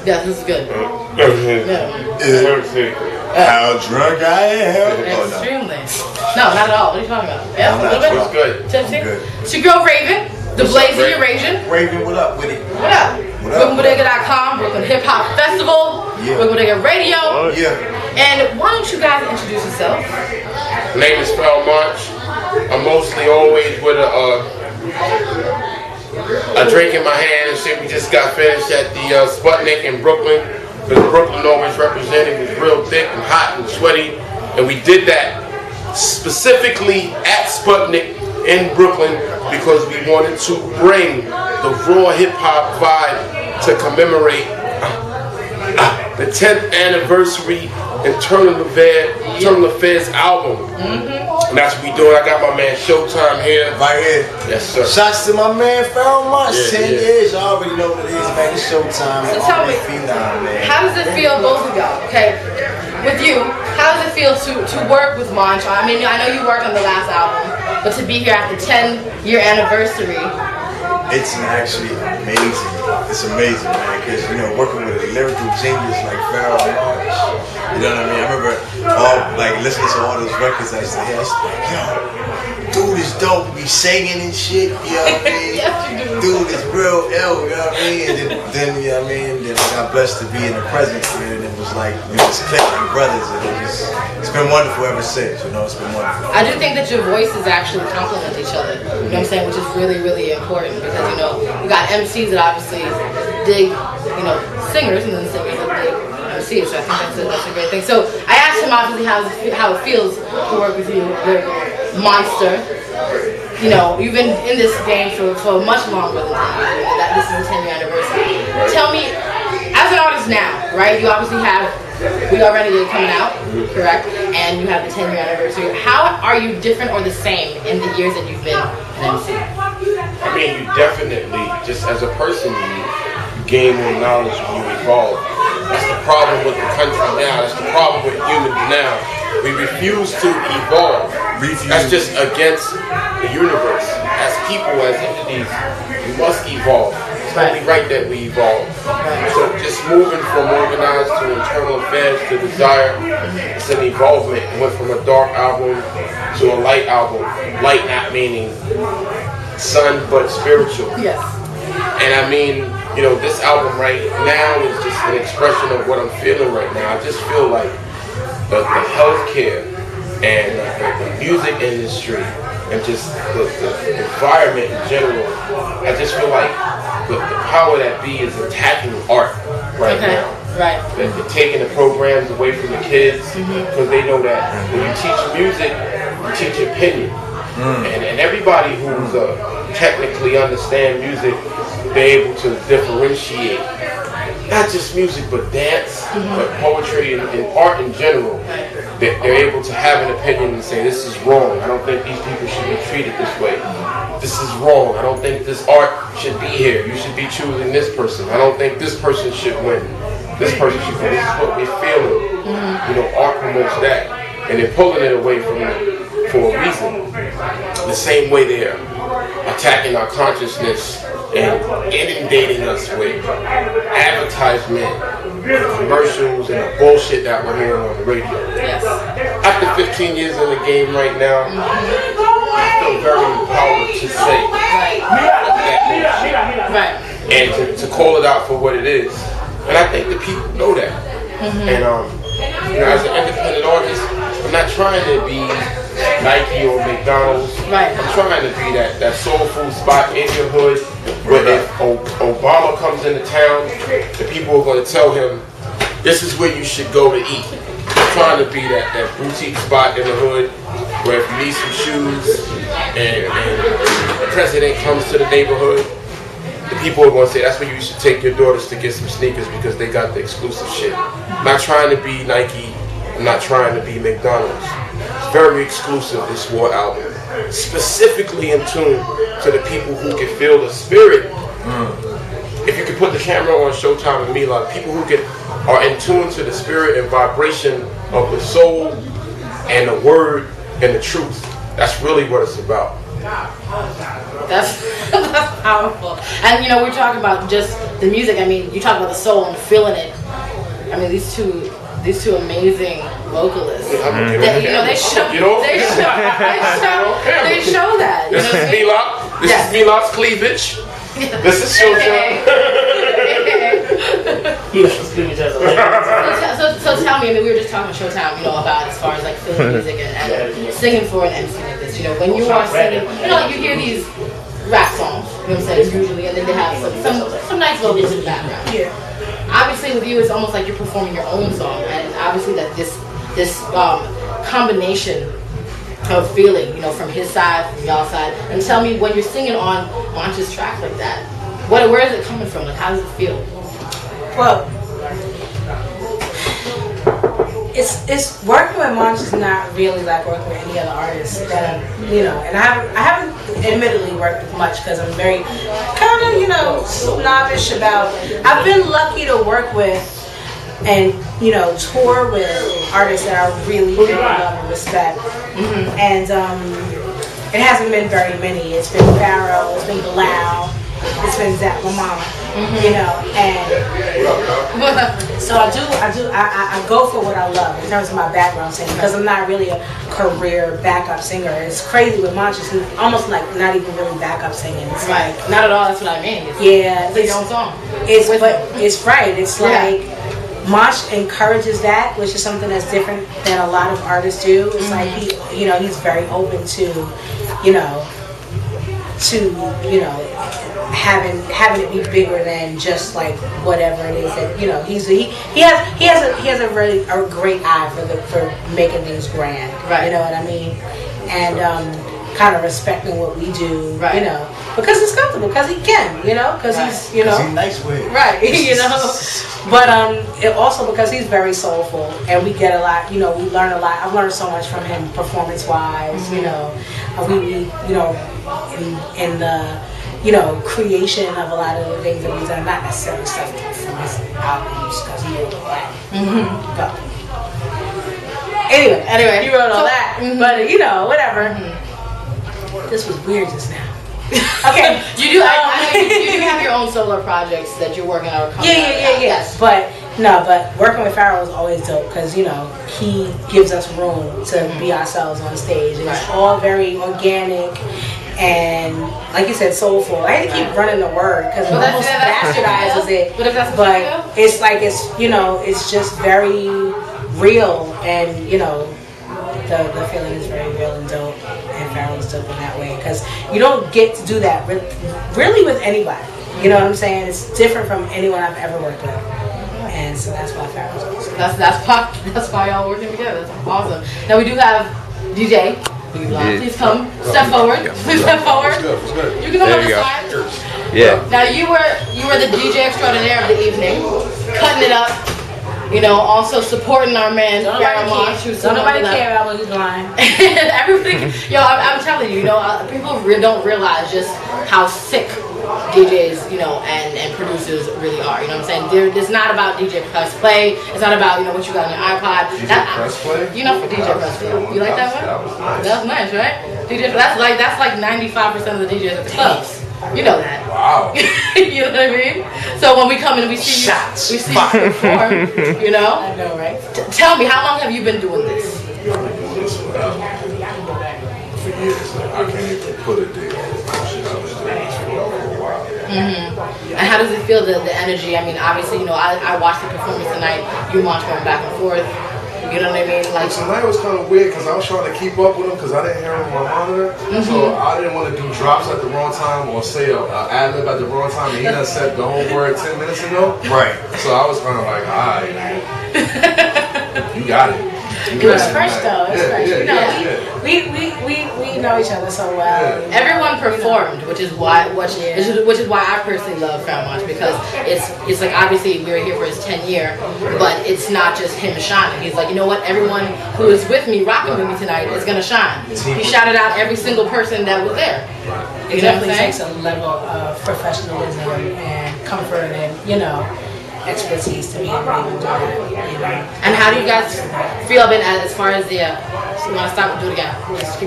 Yes, this is good. How drunk I am. Extremely. No, not at all. What are you talking about? Yeah, a little bit. It's good. Tipsy. It's your girl Raven, the Blazing Eurasian. Raven, what up with it? What up? BrooklynBodega.com, Brooklyn Hip Hop Festival, Brooklyn Bodega Radio. Yeah. And why don't you guys introduce yourself? My name is Pharoahe Monch. I'm mostly always with a drink in my hand and shit. We just got finished at the Sputnik in Brooklyn. Because Brooklyn always represented was real thick and hot and sweaty. And we did that specifically at Sputnik in Brooklyn because we wanted to bring the raw hip hop vibe to commemorate the 10th anniversary and Turn of Affairs album. And that's what we doing. I got my man Showtime here. Right here. Yes, sir. Shouts to my man Pharoahe Monch. 10 years. I already know what it is, man. It's Showtime. So tell me, how does it feel, both of y'all? Okay, with you, how does it feel to work with Monch? I mean, I know you worked on the last album, but to be here at the 10-year anniversary. It's actually amazing. It's amazing, man, because, you know, working with a lyrical genius like Pharoahe Monch, you know what I mean? I remember listening to all those records I used to hear. I was like, yo, dude is dope. Be singing and shit, you know what I mean? Yes, you do. Dude is real ill, you know what I mean? And then you know what I mean? Then I got blessed to be in the presence here, and it was like, we just clicked like brothers, and it's been wonderful ever since, you know, it's been wonderful. I do think that your voices actually complement each other, you know what I'm saying, which is really, really important because, you know, you got MCs that obviously dig, you know, singers, and then singers that dig MCs, so I think that's a great thing. So I asked him obviously how it feels to work with you, lyrical monster. You know, you've been in this game for much longer than that. That this is the 10-year anniversary. Tell me, as an artist now, right? You obviously have We Are Renegade coming out, correct? And you have the 10-year anniversary. How are you different or the same in the years that you've been an MC? I mean, you definitely, just as a person, you gain more knowledge when you evolve. That's the problem with the country now. That's the problem with humans now. We refuse to evolve. That's just against the universe. As people, as entities, we must evolve. It's only right that we evolve. So just moving from organized to internal affairs to desire, it's an evolvement. It went from a dark album to a light album. Light not meaning sun, but spiritual. Yes. And I mean, you know, this album right now is just an expression of what I'm feeling right now. I just feel like the healthcare and the music industry and just the environment in general, I just feel like the power that be is attacking art right now. Right. They're taking the programs away from the kids because they know that when you teach music, you teach opinion. And everybody who's technically understand music, they're able to differentiate not just music but dance, but poetry and art in general. They're able to have an opinion and say, this is wrong. I don't think these people should be treated this way. This is wrong. I don't think this art should be here. You should be choosing this person. I don't think this person should win. This person should win. This is what we're feeling. You know, art promotes that. And they're pulling it away from it for a reason. The same way they're attacking our consciousness and inundating us with advertisement, commercials, and the bullshit that we're hearing on the radio. Yes. After 15 years in the game right now, I feel very empowered to say that bullshit. Right. And to call it out for what it is. And I think the people know that. And you know, as an independent artist, I'm not trying to be Nike or McDonald's. Right. I'm trying to be that soul food spot in your hood where if Obama comes into town, the people are going to tell him, this is where you should go to eat. I'm trying to be that boutique spot in the hood where if you need some shoes and the president comes to the neighborhood, the people are going to say, that's where you should take your daughters to get some sneakers because they got the exclusive shit. I'm not trying to be Nike. I'm not trying to be McDonald's. It's very exclusive, this war album. Specifically in tune to the people who can feel the spirit. If you could put the camera on Showtime and me, like people who are in tune to the spirit and vibration of the soul and the word and the truth. That's really what it's about. That's powerful. And you know, we're talking about just the music. I mean, you talk about the soul and feeling it. I mean, these two amazing vocalists. They show that. This is V-Lock. This is V-Lock's cleavage. This is Showtime. So tell me, I mean, we were just talking Showtime, you know, about as far as like feeling music and singing for an MC like this. You know, when you are singing, you know, like you hear these rap songs, you know what I'm saying, usually, and then they have some nice vocals in the background. Yeah. Obviously, with you, it's almost like you're performing your own song, and obviously that this combination of feeling, you know, from his side, from y'all's side, and tell me when you're singing on Monch's track like that, where is it coming from? Like, how does it feel? Well, it's working with Monch is not really like working with any other artist that you know, and I haven't admittedly worked with much because I'm very kind of, you know, snobbish about. I've been lucky to work with and, you know, tour with artists that I really love and respect. Mm-hmm. And it hasn't been very many. It's been Pharoahe, it's been Bilal, it's been Zach, my mama, you know, and so I go for what I love in terms of my background singing, because I'm not really a career backup singer. It's crazy with Monch, it's almost like not even really backup singing. It's right. Like, not at all, that's what I mean. It's your own song. It's right. It's like Monch encourages that, which is something that's different than a lot of artists do. It's like he's very open to, having it be bigger than just like whatever it is that he has a really great eye for making things grand. Right. You know what I mean? And kind of respecting what we do, right. Because it's comfortable, because he can, because right. he's, he's nice with it. Right, But it also because he's very soulful, and we get a lot, we learn a lot. I've learned so much from him performance-wise, mm-hmm. In the, creation of a lot of the things that we've done, not necessarily stuff from his albums, because he wrote all that. Mm-hmm. But anyway, he wrote all that, mm-hmm. But whatever. Mm-hmm. This was weird just now. Okay, you do have your own solo projects that you're working on. Yeah. But working with Pharoahe was always dope because he gives us room to be ourselves on stage, and it's all very organic and, like you said, soulful. I hate to keep running the word because it almost bastardizes it. But it's like it's just very real, and the feeling is very real and dope, and Pharoahe's dope in that way, because you don't get to do that really with anybody. You know what I'm saying? It's different from anyone I've ever worked with, and so that's why Pharoahe's awesome. That's why y'all working together. That's awesome. Now we do have DJ. Please come. Step forward. Please step forward. What's good? You can come on this side. Yeah. Now you were the DJ extraordinaire of the evening, cutting it up. Also supporting our man Pharoahe Monch, who's don't nobody care about when he's blind. Everything, I'm telling you, people don't realize just how sick DJs, and producers really are. You know what I'm saying? It's not about DJ Press Play. It's not about what you got on your iPod. DJ Press Play. For DJ Press Play. You like that one? That was nice, right? DJ. That's like 95% of the DJs at the clubs. You know that. Wow. You know what I mean? So when we come in and we see you perform, I know, right? Tell me, how long have you been doing this? For years. I can't even put a date on it. I was doing this for a while. Mm-hmm. And how does it feel, the energy? I mean, obviously, I watched the performance tonight. You and Monch going back and forth. You know what I mean? Like tonight was kind of weird because I was trying to keep up with him because I didn't hear him on my monitor. Mm-hmm. So I didn't want to do drops at the wrong time or say an ad-lib at the wrong time. And he done said the whole word 10 minutes ago. Right. So I was kind of like, all right, you got it. It was fresh though. It's fresh. We know each other so well. Yeah. Everyone performed, which is why I personally love Pharoahe Monch, because it's like, obviously we were here for his 10th year, but it's not just him shining. He's like, you know what? Everyone who is with me, rocking with me tonight, is gonna shine. He shouted out every single person that was there. It definitely takes a level of professionalism and comfort and expertise to be able to do that. And how do you guys feel about it as far as the? You want to stop and do it again? Just keep